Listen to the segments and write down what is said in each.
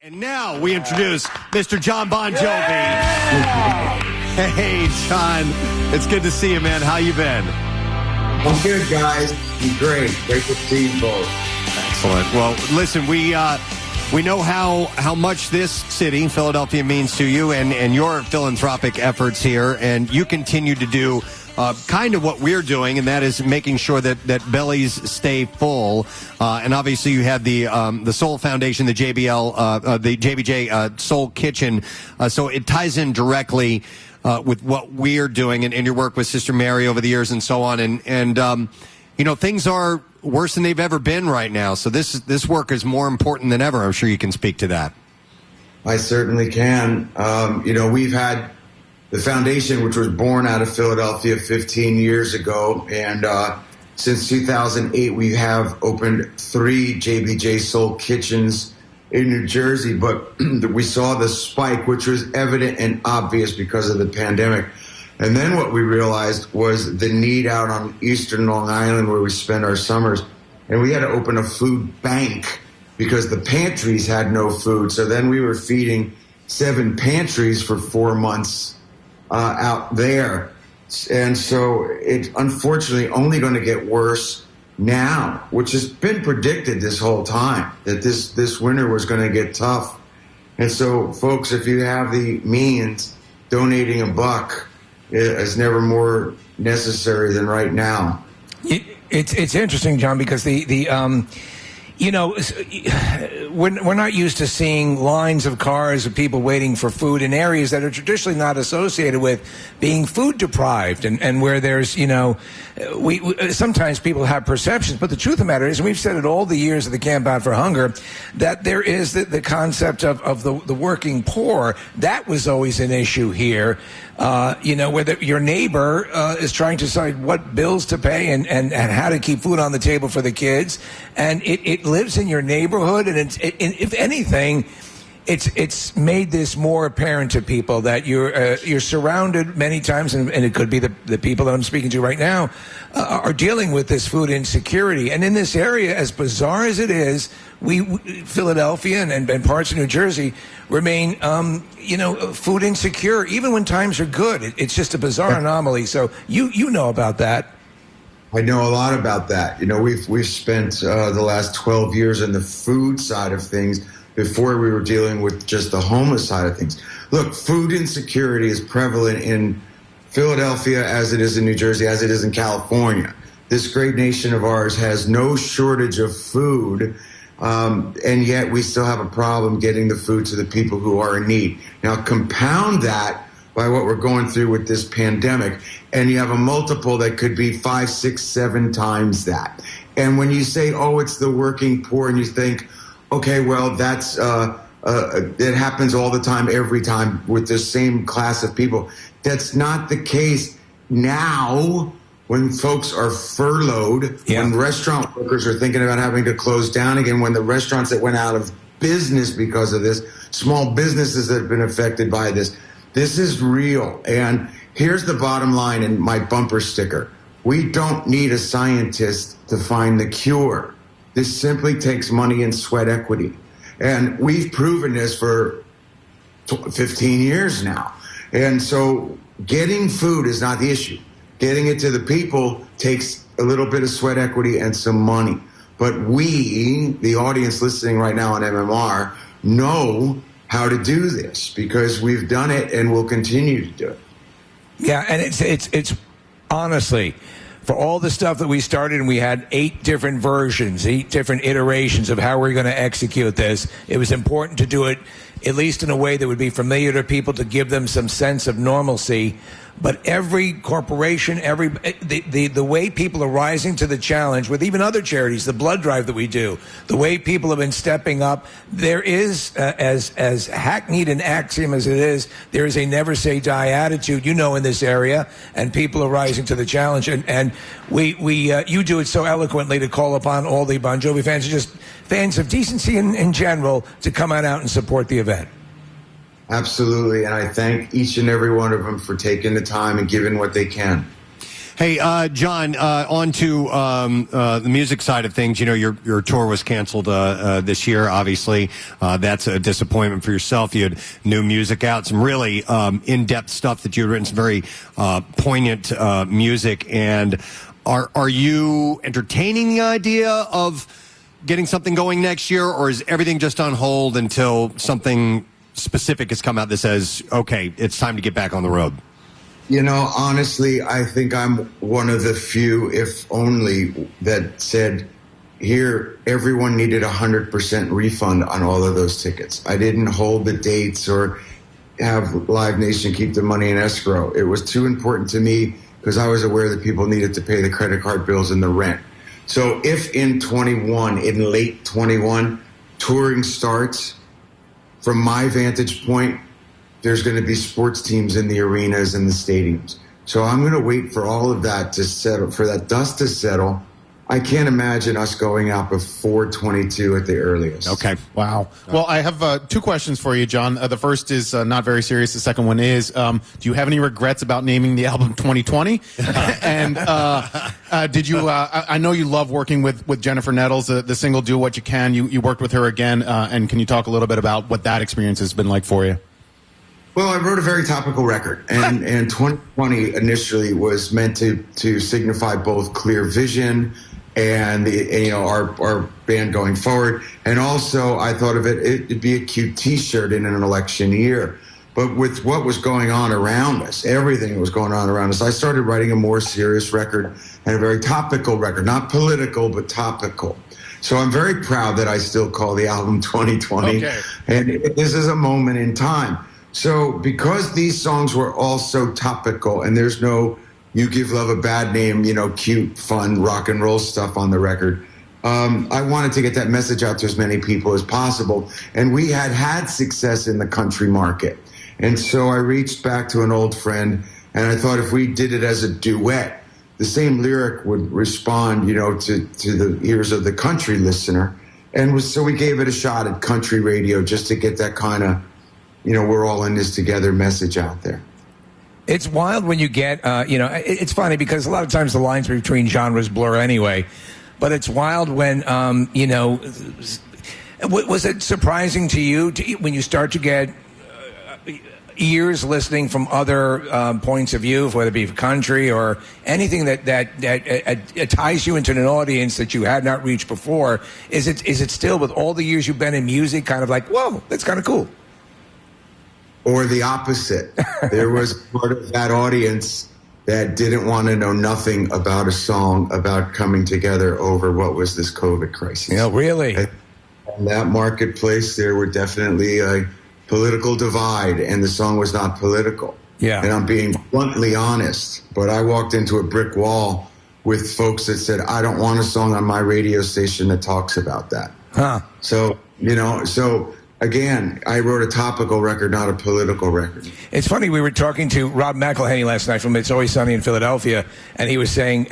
And now we introduce Mr. Jon Bon Jovi. Yeah! Hey, Jon. It's good to see you, man. How you been? I'm good, guys. You're great. Great to see you both. Excellent. Well, listen, we know how much this city, Philadelphia, means to you and your philanthropic efforts here, and you continue to do kind of what we're doing, and that is making sure that bellies stay full. And obviously, you had the Soul Foundation, the JBJ Soul Kitchen. So it ties in directly with what we're doing and your work with Sister Mary over the years and so on. And you know, things are worse than they've ever been right now. So this work is more important than ever. I'm sure you can speak to that. I certainly can. You know, we've had the foundation, which was born out of Philadelphia 15 years ago, and since 2008, we have opened 3 JBJ Soul Kitchens in New Jersey, but we saw the spike, which was evident and obvious because of the pandemic. And then what we realized was the need out on Eastern Long Island, where we spend our summers, and we had to open a food bank because the pantries had no food. So then we were feeding 7 pantries for 4 months out there. And so it's unfortunately only going to get worse now, which has been predicted this whole time, that this winter was going to get tough. And so, folks, if you have the means, donating $1 is never more necessary than right now. It's interesting, Jon, because you know, we're not used to seeing lines of cars of people waiting for food in areas that are traditionally not associated with being food deprived, and where there's, you know, we sometimes people have perceptions, but the truth of the matter is, and we've said it all the years of the Camp Out for Hunger, that there is the concept of the working poor. That was always an issue here. You know, where your neighbor is trying to decide what bills to pay and how to keep food on the table for the kids, and it lives in your neighborhood, and if anything, it's made this more apparent to people that you're surrounded many times, and it could be the people that I'm speaking to right now are dealing with this food insecurity. And in this area, as bizarre as it is, Philadelphia and parts of New Jersey remain, you know, food insecure, even when times are good. It's just a bizarre anomaly. So you know about that. I know a lot about that. You know, we've spent the last 12 years on the food side of things before we were dealing with just the homeless side of things. Look, food insecurity is prevalent in Philadelphia as it is in New Jersey, as it is in California. This great nation of ours has no shortage of food, and yet we still have a problem getting the food to the people who are in need. Now, compound that by what we're going through with this pandemic, and you have a multiple that could be 5, 6, 7 times that. And when you say, oh, it's the working poor, and you think, okay, well, that's it happens all the time, every time with the same class of people. That's not the case now when folks are furloughed, when restaurant workers are thinking about having to close down again, when the restaurants that went out of business because of this, small businesses that have been affected by this. This is real. And here's the bottom line in my bumper sticker. We don't need a scientist to find the cure. This simply takes money and sweat equity. And we've proven this for 15 years now. And so getting food is not the issue. Getting it to the people takes a little bit of sweat equity and some money. But we, the audience listening right now on MMR, know how to do this because we've done it and will continue to do it. Yeah, and it's honestly, for all the stuff that we started, and we had 8 different versions, 8 different iterations of how we're going to execute this, it was important to do it at least in a way that would be familiar to people, to give them some sense of normalcy. But every corporation, the way people are rising to the challenge with even other charities, the blood drive that we do, the way people have been stepping up, there is, as hackneyed an axiom as it is, there is a never say die attitude, you know, in this area, and people are rising to the challenge. And you do it so eloquently to call upon all the Bon Jovi fans, just fans of decency in general, to come on out and support the event. Absolutely, and I thank each and every one of them for taking the time and giving what they can. Hey, John, on to the music side of things. You know, your tour was canceled this year, obviously. That's a disappointment for yourself. You had new music out, some really in-depth stuff that you had written, some very poignant music. And are you entertaining the idea of getting something going next year, or is everything just on hold until something specific has come out that says, okay, it's time to get back on the road? You know, honestly, I think I'm one of the few, if only, that said, here, everyone needed 100% refund on all of those tickets. I didn't hold the dates or have Live Nation keep the money in escrow. It was too important to me because I was aware that people needed to pay the credit card bills and the rent. So if in late 21, touring starts, from my vantage point, there's going to be sports teams in the arenas and the stadiums. So I'm going to wait for all of that to settle, for that dust to settle. I can't imagine us going out before 22 at the earliest. Okay. Wow. Well, I have 2 questions for you, John. The first is not very serious. The second one is, do you have any regrets about naming the album 2020? And did you, I know you love working with Jennifer Nettles, the single Do What You Can. You worked with her again. And can you talk a little bit about what that experience has been like for you? Well, I wrote a very topical record, and 2020 initially was meant to signify both clear vision and our band going forward, and also I thought of it'd be a cute T-shirt in an election year. But with what was going on around us, everything that was going on around us, I started writing a more serious record and a very topical record, not political but topical. So I'm very proud that I still call the album 2020, okay. And this is a moment in time. So because these songs were all so topical and there's no You Give Love a Bad Name, cute, fun rock and roll stuff on the record, I wanted to get that message out to as many people as possible. And we had success in the country market. And so I reached back to an old friend and I thought if we did it as a duet, the same lyric would respond, to the ears of the country listener. And so we gave it a shot at country radio just to get that kind of, we're all in this together message out there. It's wild when you get, it's funny because a lot of times the lines between genres blur anyway. But it's wild when, was it surprising to you when you start to get ears listening from other points of view, whether it be country or anything that ties you into an audience that you had not reached before? Is it still, with all the years you've been in music, kind of like, whoa, that's kind of cool? Or the opposite. There was part of that audience that didn't want to know nothing about a song about coming together over what was this COVID crisis. Yeah, really? And in that marketplace, there were definitely a political divide, and the song was not political. Yeah. And I'm being bluntly honest, but I walked into a brick wall with folks that said, I don't want a song on my radio station that talks about that. Huh. So, again, I wrote a topical record, not a political record. It's funny, we were talking to Rob McElhenney last night from It's Always Sunny in Philadelphia, and he was saying,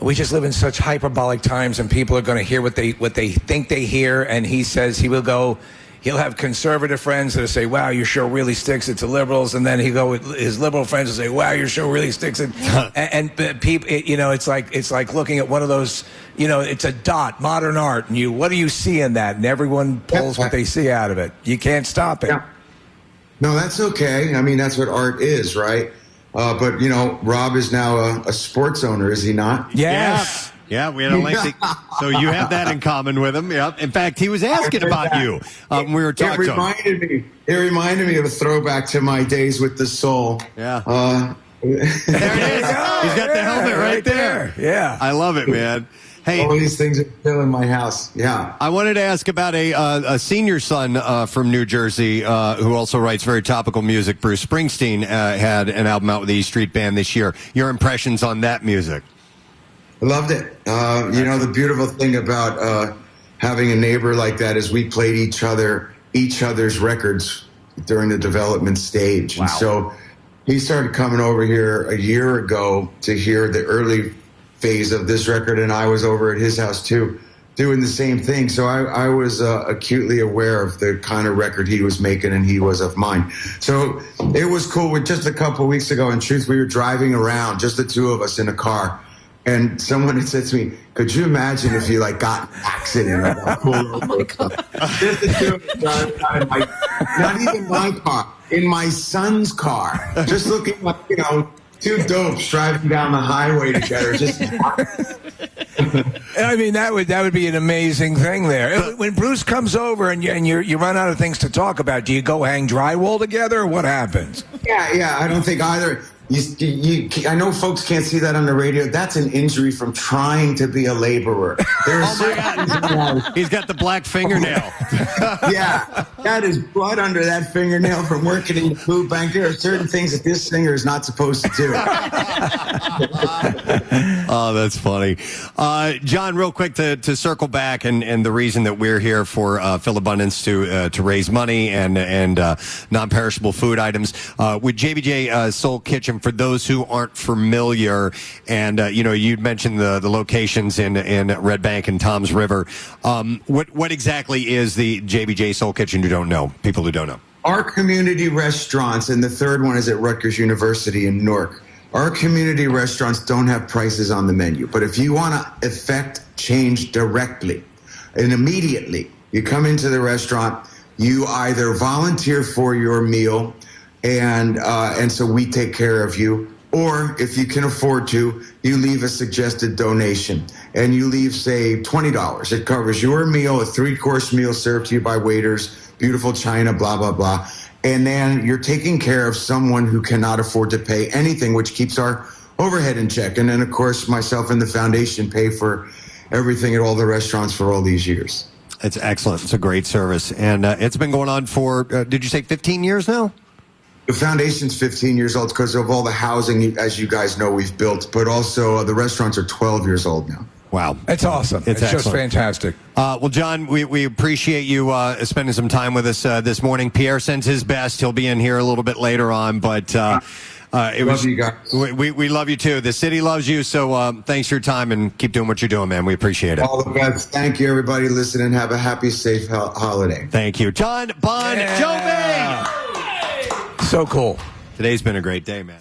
we just live in such hyperbolic times, and people are going to hear what they think they hear, and he says he'll have conservative friends that say, wow, your show really sticks it to liberals, and then he'll go with his liberal friends and say, wow, your show really sticks it. and people, it's like looking at one of those, it's a dot, modern art, and what do you see in that? And everyone pulls what they see out of it. You can't stop it. Yeah. No, that's okay. I mean, that's what art is, right? But, Rob is now a sports owner, is he not? Yes. Yeah, we had a lengthy. So you have that in common with him. Yeah. In fact, he was asking about you when we were talking. It reminded me of a throwback to my days with the Soul. Yeah. There it is. He's got the helmet right there. Yeah. I love it, man. Hey, all these things are still in my house. Yeah. I wanted to ask about a senior son from New Jersey who also writes very topical music. Bruce Springsteen had an album out with the E Street Band this year. Your impressions on that music? I loved it. The beautiful thing about having a neighbor like that is we played each other's records during the development stage. Wow. And so he started coming over here a year ago to hear the early phase of this record, and I was over at his house too. doing the same thing. So I was acutely aware of the kind of record he was making, and he was of mine. So it was cool. With just a couple of weeks ago, in truth, we were driving around, just the two of us in a car, and someone had said to me, "Could you imagine if you got in an accident?" Oh my God! Just the two of us driving around, not even my car, in my son's car, just looking like two dopes driving down the highway together. Just. I mean, that would be an amazing thing there. When Bruce comes over and you run out of things to talk about, do you go hang drywall together, or what happens? Yeah. I don't think either. I know folks can't see that on the radio. That's an injury from trying to be a laborer. Oh my God! He's got the black fingernail. Yeah, that is blood under that fingernail from working in the food bank. There are certain things that this singer is not supposed to do. Oh, that's funny. John, real quick to circle back, and the reason that we're here for Phil Abundance to raise money and non-perishable food items with JBJ Soul Kitchen. For those who aren't familiar, and you'd mentioned the locations in Red Bank and Toms River. What exactly is the JBJ Soul Kitchen? People who don't know. Our community restaurants, and the third one is at Rutgers University in Newark. Our community restaurants don't have prices on the menu, but if you want to effect change directly and immediately, you come into the restaurant, you either volunteer for your meal, and so we take care of you. Or if you can afford to, you leave a suggested donation, and you leave, say, $20. It covers your meal, a 3-course meal served to you by waiters, beautiful china, blah, blah, blah. And then you're taking care of someone who cannot afford to pay anything, which keeps our overhead in check. And then, of course, myself and the foundation pay for everything at all the restaurants for all these years. It's excellent. It's a great service. And it's been going on for, did you say 15 years now? The foundation's 15 years old because of all the housing, as you guys know, we've built. But also the restaurants are 12 years old now. Wow. It's awesome. It's just fantastic. Well, John, we appreciate you spending some time with us this morning. Pierre sends his best. He'll be in here a little bit later on. But love you guys. We love you, too. The city loves you. So thanks for your time, and keep doing what you're doing, man. We appreciate it. All the best. Thank you, everybody listening. Have a happy, safe holiday. Thank you. Jon Bon Jovi! So cool. Today's been a great day, man.